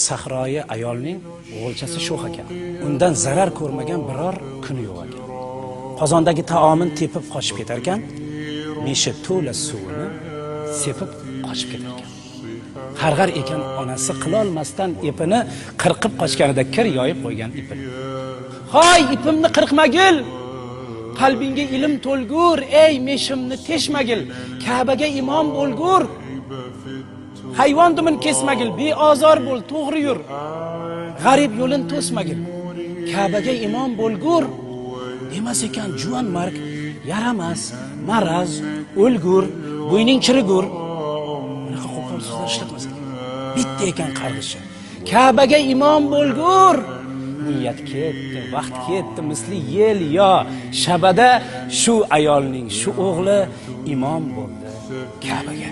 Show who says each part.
Speaker 1: Sahroyi ayolning o'g'ilchasi sho'x ekan. Undan zarar ko'rmagan biror kuni yo'q ekan. Qozondagi taomin tepib qochib ketar ekan, meshi to'la suvini sepib qochib ketar ekan. Qarg'ar ekan onasi qilolmasdan ipini qirqib qochganida kir yoyib qo'ygan ipini. Hoy, ipimni qirqmagil. Qalbingga ilm to'lgur, ey meshimni teshmagil. Ka'baga imom bo'lgur. Hayvon dumin kesmagil, beozor bo'l, to'g'ri yur. G'arib yo'lin to'smagil. Ka'baga imom bo'lgur. Demas ekan juvan mark, yaramas, maraz, o'lgur, bo'yning chirigur. Bunaqa qo'pol so'zlar ishlatmas ekan. Bitta ekan qarg'ishi. Ka'baga imom bo'lgur. Niyat ketdi, vaqt ketdi, misli yel yo shabada shu ayolning, shu o'g'li imom bo'ldi Ka'baga.